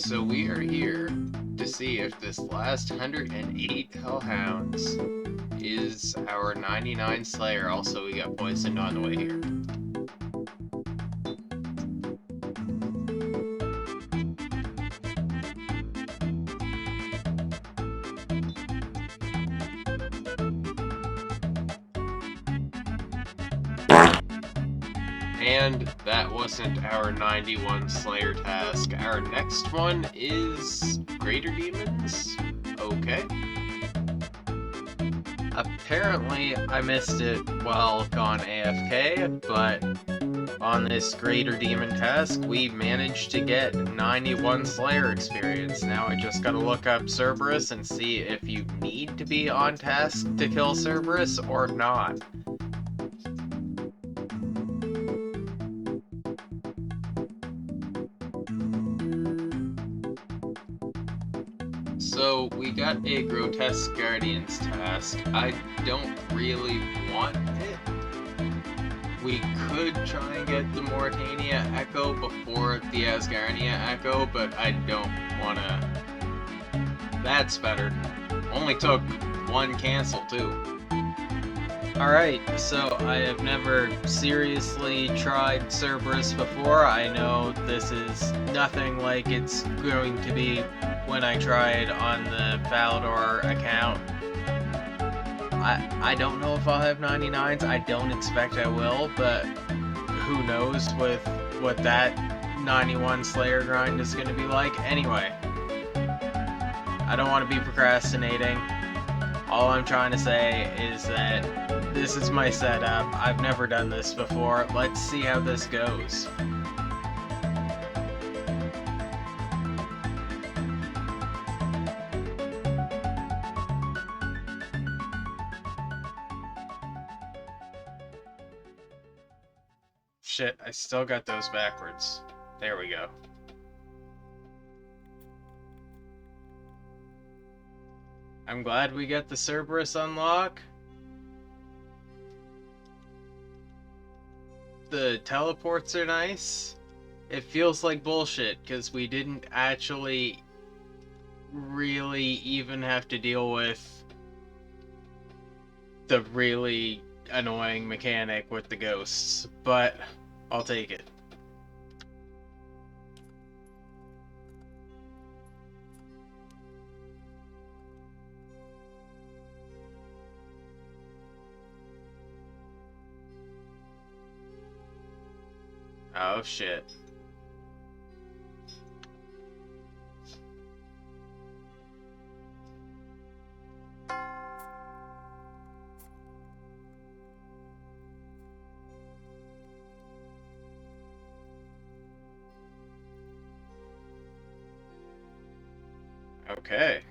So we are here to see if this last 108 Hellhounds is our 99 Slayer. Also, we got poisoned on the way here. And that wasn't our 91 Slayer task. Our next one is Greater Demons? Okay. Apparently, I missed it while gone AFK, but on this Greater Demon task, we managed to get 91 Slayer experience. Now I just gotta look up Cerberus and see if you need to be on task to kill Cerberus or not. So we got a Grotesque Guardians task. I don't really want it. We could try and get the Mauritania Echo before the Asgarnia Echo, but I don't wanna. That's better. Only took one cancel too. Alright, so I have never seriously tried Cerberus before. I know this is nothing like it's going to be when I tried on the Falador account. I don't know if I'll have 99s. I don't expect I will, but who knows with what that 91 Slayer grind is going to be like. Anyway, I don't want to be procrastinating. All I'm trying to say is that this is my setup. I've never done this before. Let's see how this goes. Shit, I still got those backwards. There we go. I'm glad we got the Cerberus unlock. The teleports are nice. It feels like bullshit because we didn't actually really even have to deal with the really annoying mechanic with the ghosts, but I'll take it. Oh shit. Okay.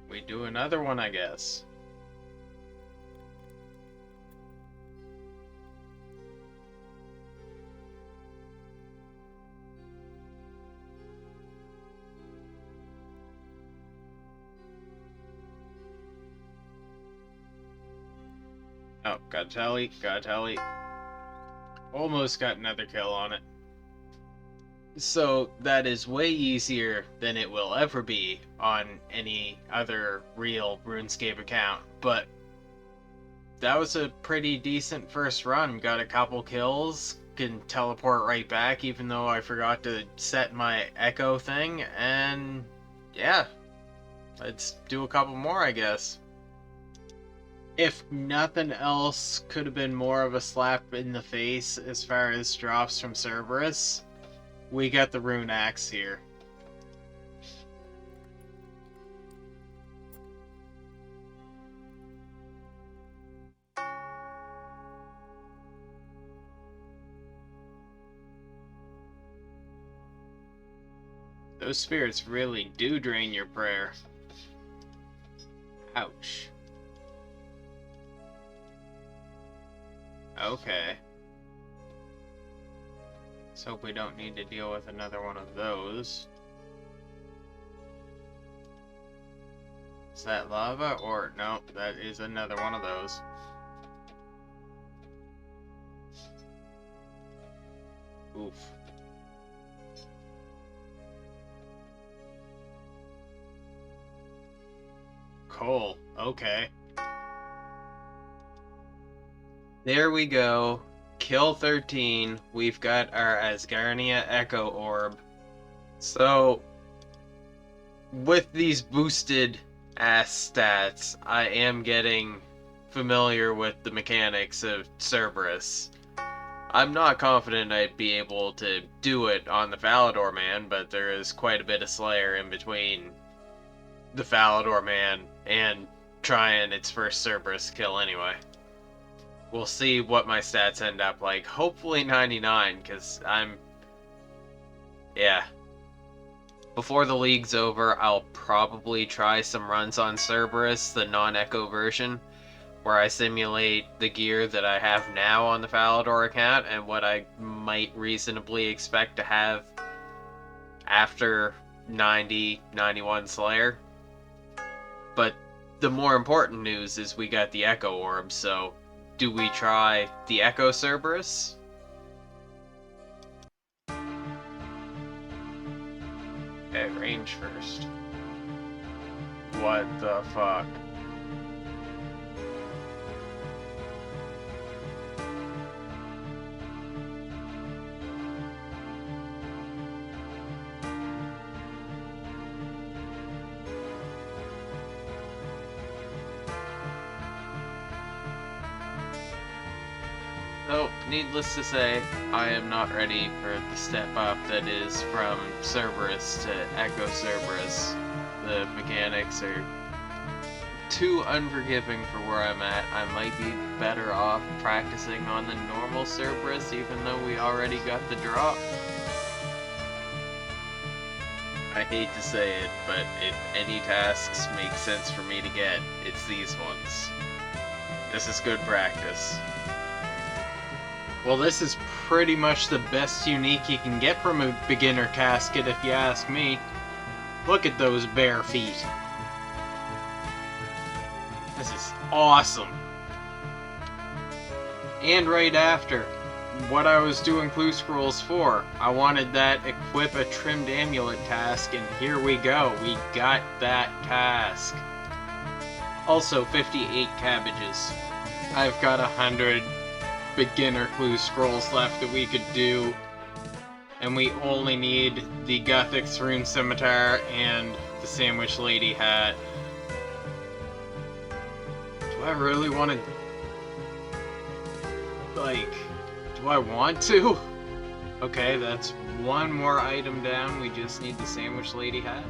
We do another one, I guess. Oh, gotta tally. Almost got another kill on it. So that is way easier than it will ever be on any other real RuneScape account, but that was a pretty decent first run. Got a couple kills, can teleport right back even though I forgot to set my echo thing, and yeah, let's do a couple more, I guess. If nothing else could have been more of a slap in the face as far as drops from Cerberus, we got the Rune Axe here. Those spirits really do drain your prayer. Ouch. Okay. Let's hope we don't need to deal with another one of those. Is that lava or no? That is another one of those. Oof. Coal. Okay. There we go. Kill 13. We've got our Asgarnia Echo Orb. So, with these boosted ass stats, I am getting familiar with the mechanics of Cerberus. I'm not confident I'd be able to do it on the Falador Man, but there is quite a bit of Slayer in between the Falador Man and trying its first Cerberus kill anyway. We'll see what my stats end up like. Hopefully 99, because yeah. Before the league's over, I'll probably try some runs on Cerberus, the non-Echo version, where I simulate the gear that I have now on the Falador account and what I might reasonably expect to have after 90, 91 Slayer. But the more important news is we got the Echo Orb, so do we try the Echo Cerberus? Okay, range first. What the fuck? So, needless to say, I am not ready for the step up that is from Cerberus to Echo Cerberus. The mechanics are too unforgiving for where I'm at. I might be better off practicing on the normal Cerberus, even though we already got the drop. I hate to say it, but if any tasks make sense for me to get, it's these ones. This is good practice. Well, this is pretty much the best unique you can get from a beginner casket, if you ask me. Look at those bare feet. This is awesome. And right after, what I was doing Clue Scrolls for, I wanted that equip a trimmed amulet task, and here we go. We got that task. Also, 58 cabbages. I've got 100 beginner Clue Scrolls left that we could do, and we only need the Guthix Rune Scimitar and the Sandwich Lady hat. Do I really want to, do I want to? Okay, that's one more item down. We just need the Sandwich Lady hat.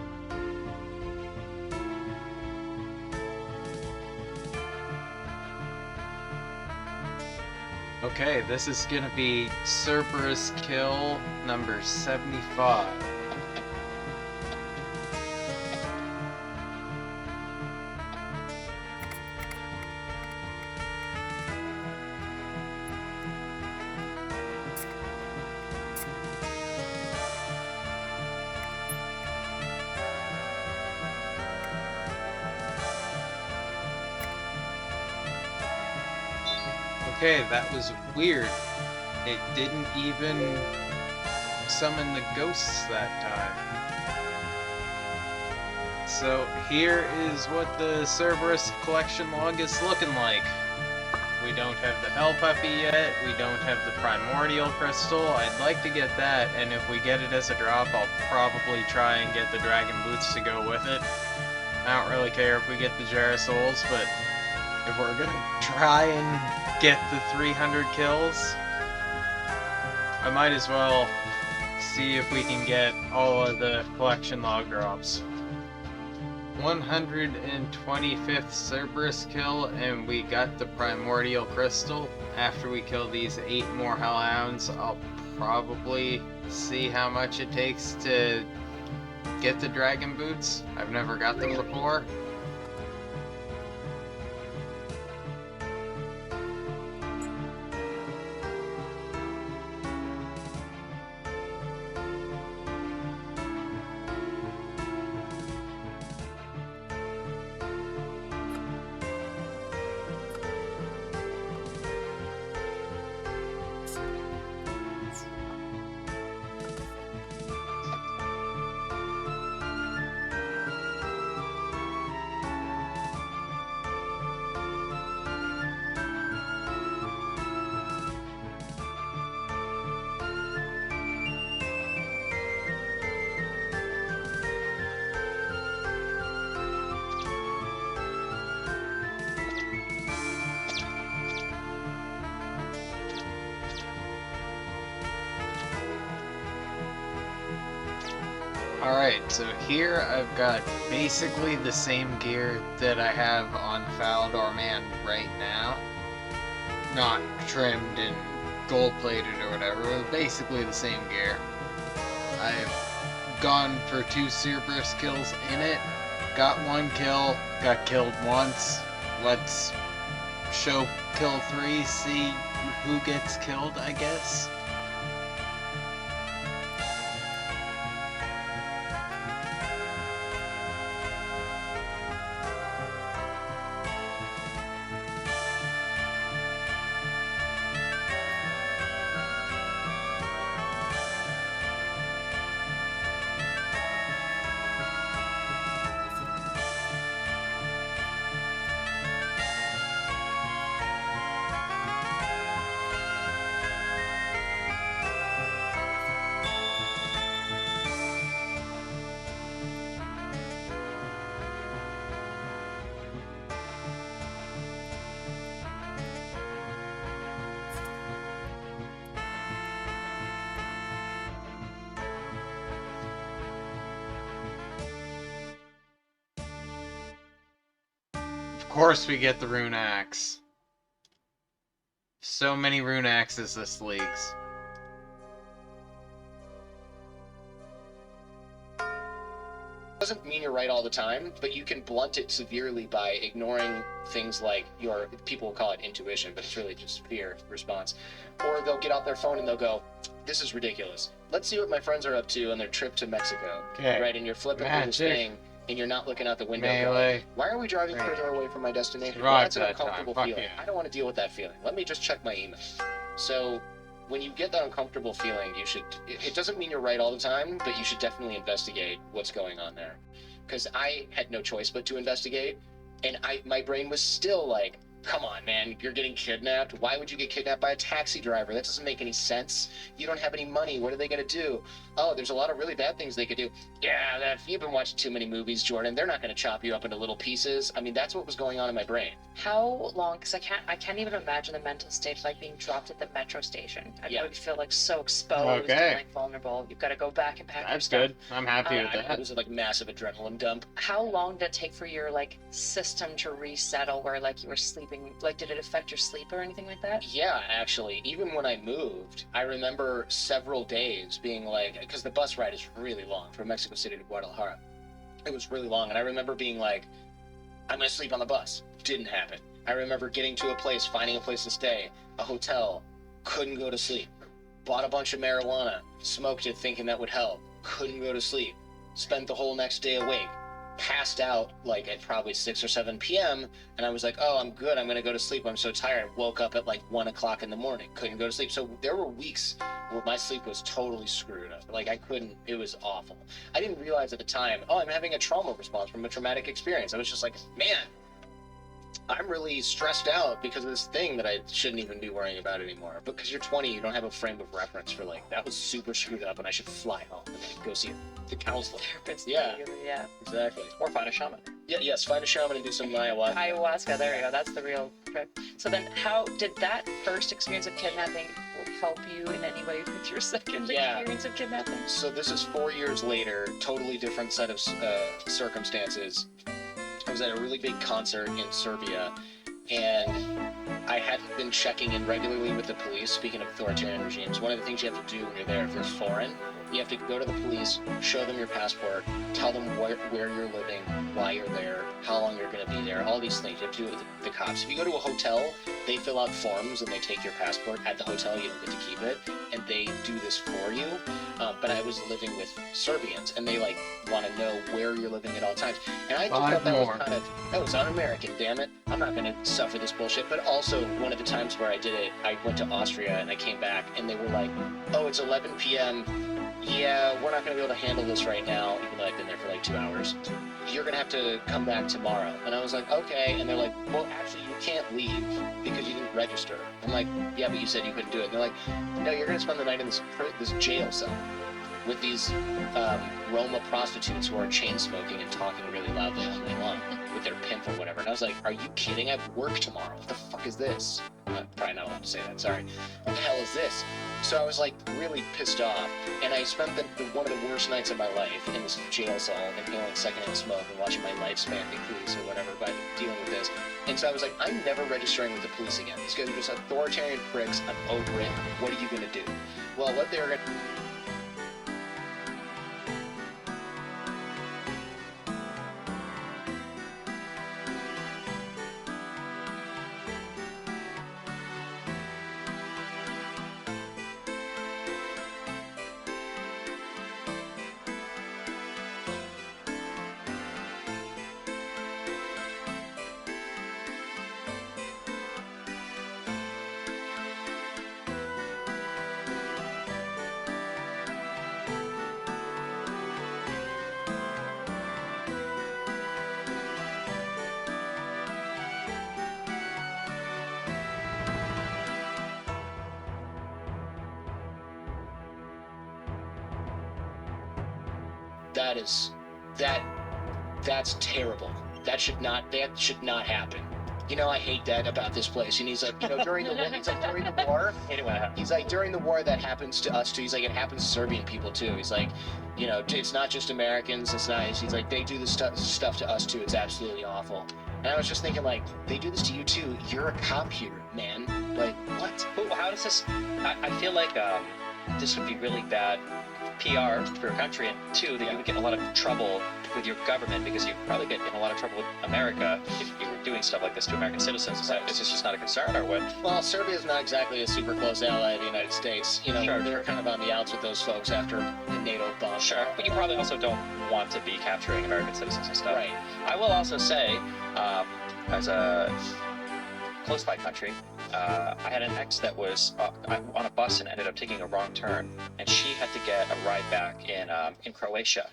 Okay, this is gonna be Cerberus kill number 75. Okay, that was weird. It didn't even summon the ghosts that time. So here is what the Cerberus collection log is looking like. We don't have the Hell Puppy yet, we don't have the Primordial Crystal. I'd like to get that, and if we get it as a drop, I'll probably try and get the Dragon Boots to go with it. I don't really care if we get the Jar of Souls, but if we're gonna try and get the 300 kills, I might as well see if we can get all of the collection log drops. 125th Cerberus kill, and we got the Primordial Crystal. After we kill these 8 more Hellhounds, I'll probably see how much it takes to get the Dragon Boots. I've never got them before. Alright, so here I've got basically the same gear that I have on Falador Man right now. Not trimmed and gold-plated or whatever, but basically the same gear. I've gone for 2 Cerberus kills in it, got 1 kill, got killed once. Let's show kill 3, see who gets killed, I guess. Of course we get the rune axe. So many rune axes this leagues. Doesn't mean you're right all the time, but you can blunt it severely by ignoring things like your, people will call it intuition, but it's really just fear response. Or they'll get out their phone and they'll go, this is ridiculous. Let's see what my friends are up to on their trip to Mexico. Okay. Right, and you're flipping through this thing and you're not looking out the window going, why are we driving further away from my destination? Well, that's an uncomfortable feeling. Yeah. I don't want to deal with that feeling. Let me just check my email. So when you get that uncomfortable feeling, you should, it doesn't mean you're right all the time, but you should definitely investigate what's going on there. Because I had no choice but to investigate, and my brain was still like, come on, man, you're getting kidnapped. Why would you get kidnapped by a taxi driver? That doesn't make any sense. You don't have any money. What are they going to do? Oh, there's a lot of really bad things they could do. Yeah, you've been watching too many movies, Jordan. They're not going to chop you up into little pieces. I mean, that's what was going on in my brain. How long? Because I can't even imagine the mental state like being dropped at the metro station. I would feel like so exposed and like vulnerable. You've got to go back and pack. That's good. I'm happy with that. It was like massive adrenaline dump. How long did it take for your like system to resettle? Where like you were sleeping? Like, did it affect your sleep or anything like that? Yeah, actually, even when I moved, I remember several days being like, because the bus ride is really long from Mexico City to Guadalajara. It was really long, and I remember being like, I'm gonna sleep on the bus. Didn't happen. I remember getting to a place, finding a place to stay, a hotel, couldn't go to sleep. Bought a bunch of marijuana, smoked it thinking that would help, couldn't go to sleep. Spent the whole next day awake. Passed out like at probably 6 or 7 p.m. and I was like, oh, I'm good, I'm gonna go to sleep, I'm so tired. Woke up at like 1 o'clock in the morning, couldn't go to sleep. So there were weeks where my sleep was totally screwed up. Like I couldn't, it was awful. I didn't realize at the time, oh, I'm having a trauma response from a traumatic experience. I was just like, man, I'm really stressed out because of this thing that I shouldn't even be worrying about anymore. But because you're 20, you don't have a frame of reference for like, that was super screwed up and I should fly home and like, go see the counselor. Therapist. Yeah. Yeah. Exactly. Or find a shaman. Yeah, yes, find a shaman and do some ayahuasca. Ayahuasca, there you go. That's the real trip. So then how did that first experience of kidnapping help you in any way with your second experience of kidnapping? So this is 4 years later, totally different set of circumstances. I was at a really big concert in Serbia, and I hadn't been checking in regularly with the police. Speaking of authoritarian regimes, one of the things you have to do when you're there, if you're foreign, you have to go to the police, show them your passport, tell them where you're living, why you're there, how long you're going to be there, all these things. You have to do it with the cops. If you go to a hotel, they fill out forms and they take your passport. At the hotel, you don't get to keep it, and they do this for you. But I was living with Serbians, and they like want to know where you're living at all times. And I just thought that was kind of, that was un-American, damn it. I'm not going to suffer this bullshit. But also, one of the times where I did it, I went to Austria and I came back, and they were like, oh, it's 11 p.m., yeah, we're not going to be able to handle this right now, even though I've been there for like 2 hours. You're going to have to come back tomorrow. And I was like, okay. And they're like, well, actually, you can't leave because you didn't register. I'm like, yeah, but you said you couldn't do it. And they're like, no, you're going to spend the night in this jail cell. with these Roma prostitutes who are chain smoking and talking really loudly all day long with their pimp or whatever. And I was like, are you kidding? I have work tomorrow. What the fuck is this? Probably not allowed to say that, sorry. What the hell is this? So I was like really pissed off, and I spent one of the worst nights of my life in this jail cell, inhaling secondhand smoke and watching my lifespan decrease or whatever by dealing with this. And so I was like, I'm never registering with the police again. These guys are just authoritarian pricks. I'm over it. What are you gonna do? Well, what they were gonna that's terrible. That should not happen. You know, I hate that about this place. And he's like, you know, during the war, anyway, he's like, during the war, that happens to us too. He's like, it happens to Serbian people too. He's like, you know, it's not just Americans. It's not. He's like, they do this stuff to us too. It's absolutely awful. And I was just thinking, like, they do this to you too. You're a cop here, man. Like, what? But how does this? I feel like this would be really bad PR for your country, and two, that you would get in a lot of trouble with your government, because you'd probably get in a lot of trouble with America if you were doing stuff like this to American citizens. Is this just not a concern, or what? Well, Serbia is not exactly a super close ally of the United States. You know, they're kind of on the outs with those folks after the NATO bomb. Sure, but you probably also don't want to be capturing American citizens and stuff. Right. I will also say, as a close by country, I had an ex that was on a bus and ended up taking a wrong turn, and she had to get a ride back in Croatia.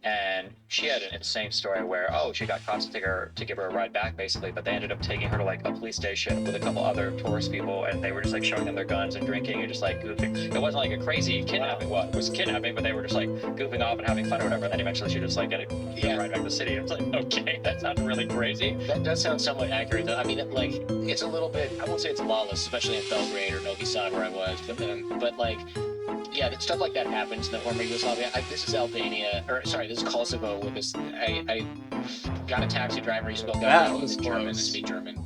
And she had an insane story where, she got cops to give her a ride back, basically, but they ended up taking her to like a police station with a couple other tourist people, and they were just like showing them their guns and drinking and just like goofing. It wasn't like a crazy kidnapping. Well, it was kidnapping, but they were just like goofing off and having fun or whatever. And then eventually she just like get a ride back to the city. And it's like, okay, that sounds really crazy. That does sound somewhat accurate, though. I mean, like, it's a little bit, I won't say it's lawless, especially in Belgrade or Novi Sad where I was, but like, yeah, stuff like that happens in the former Yugoslavia. This is Albania, or sorry, this is Kosovo. With this, I got a taxi driver. He spoke German and speak German.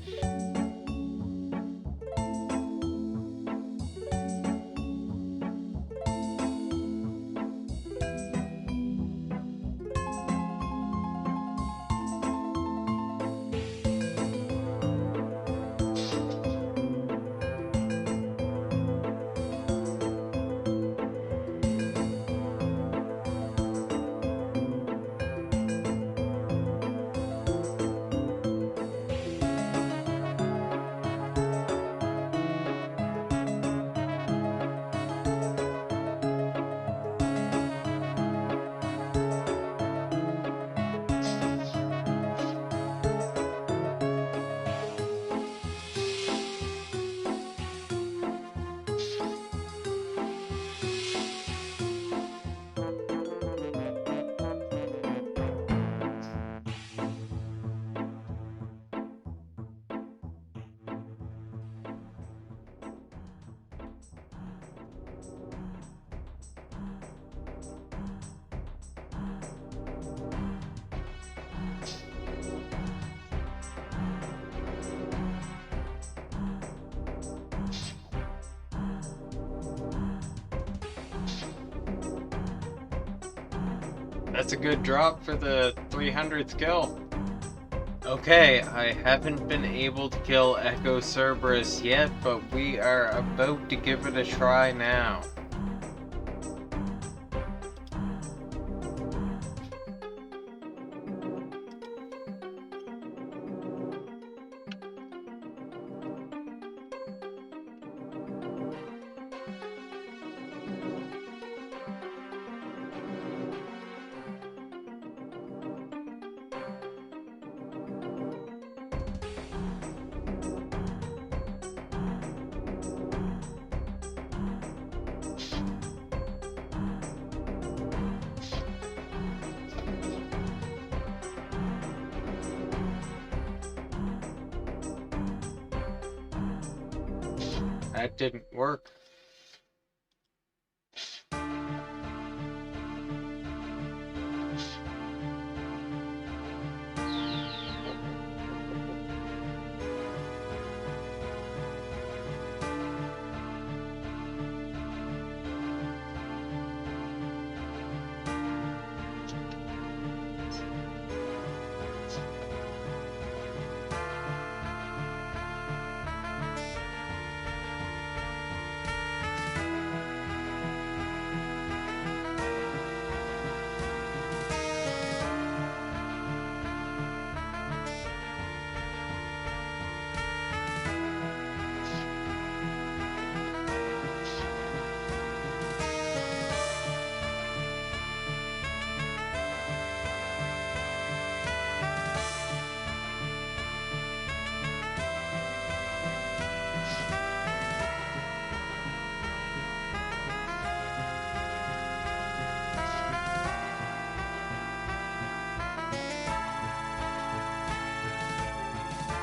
That's a good drop for the 300th kill. Okay, I haven't been able to kill Echo Cerberus yet, but we are about to give it a try now. That didn't work.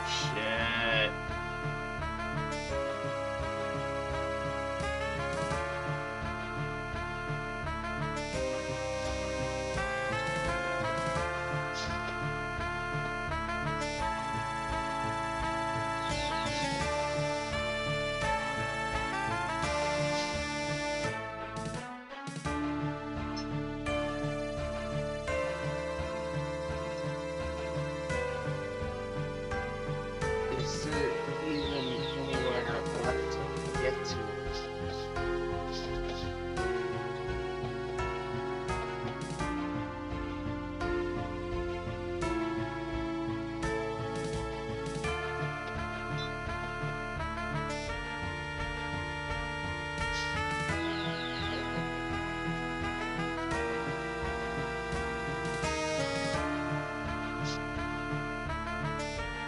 Shit. Is there even anywhere left to get to?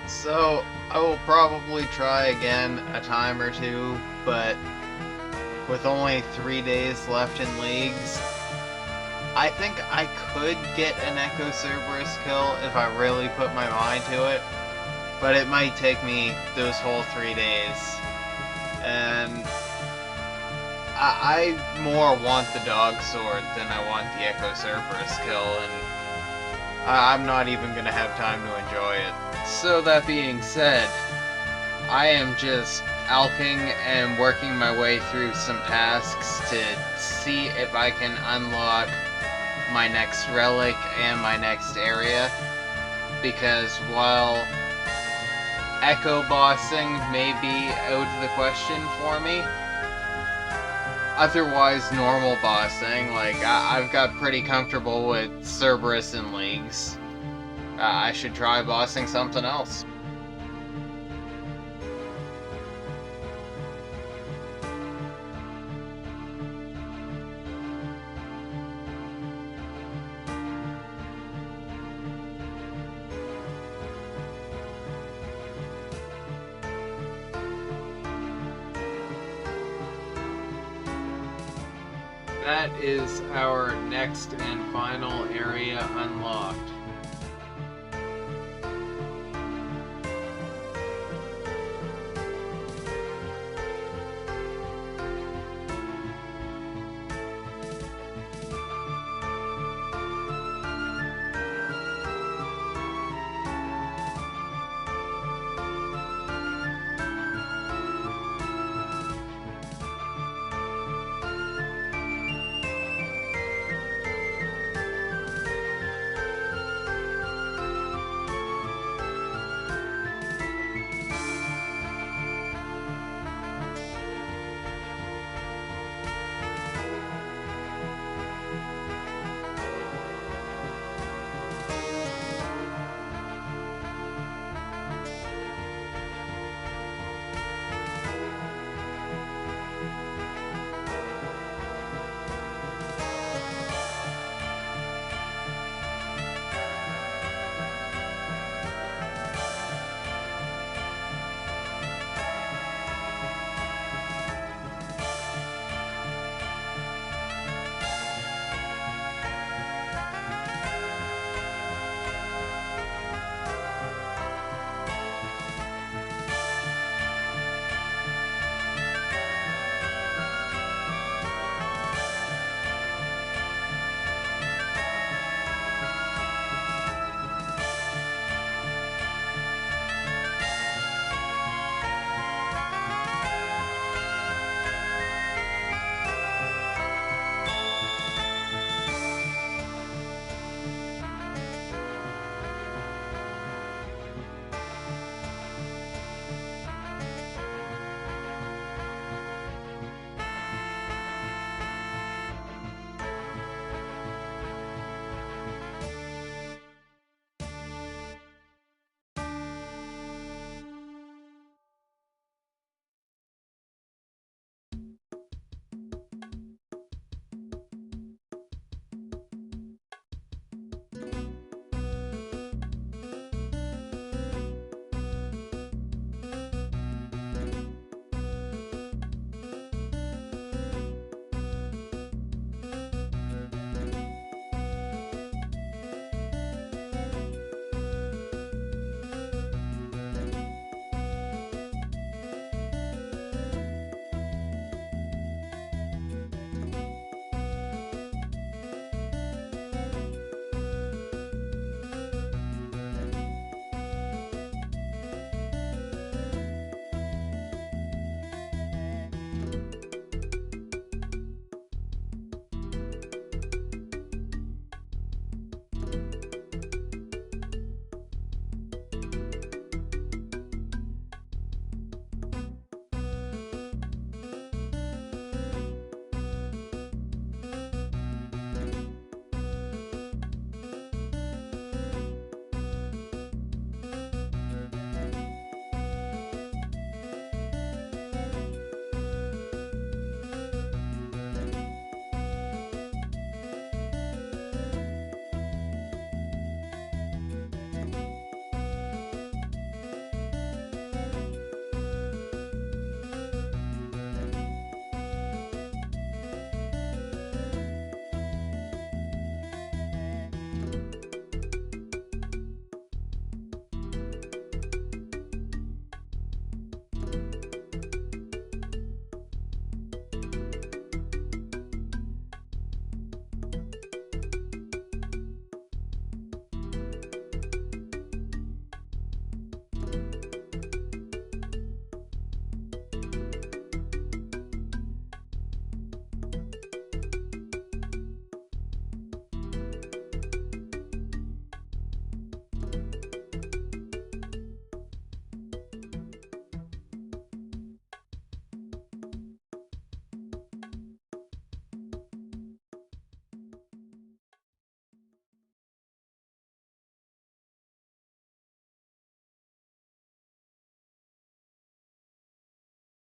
So, I will probably try again a time or two, but with only 3 days left in leagues, I think I could get an Echo Cerberus kill if I really put my mind to it, but it might take me those whole 3 days. And I more want the dog sword than I want the Echo Cerberus kill, and I'm not even gonna have time to enjoy it. So that being said, I am just alching and working my way through some tasks to see if I can unlock my next relic and my next area, because while echo bossing may be out of the question for me, otherwise normal bossing, like I've got pretty comfortable with Cerberus in leagues. I should try bossing something else. That is our next and final area unlocked.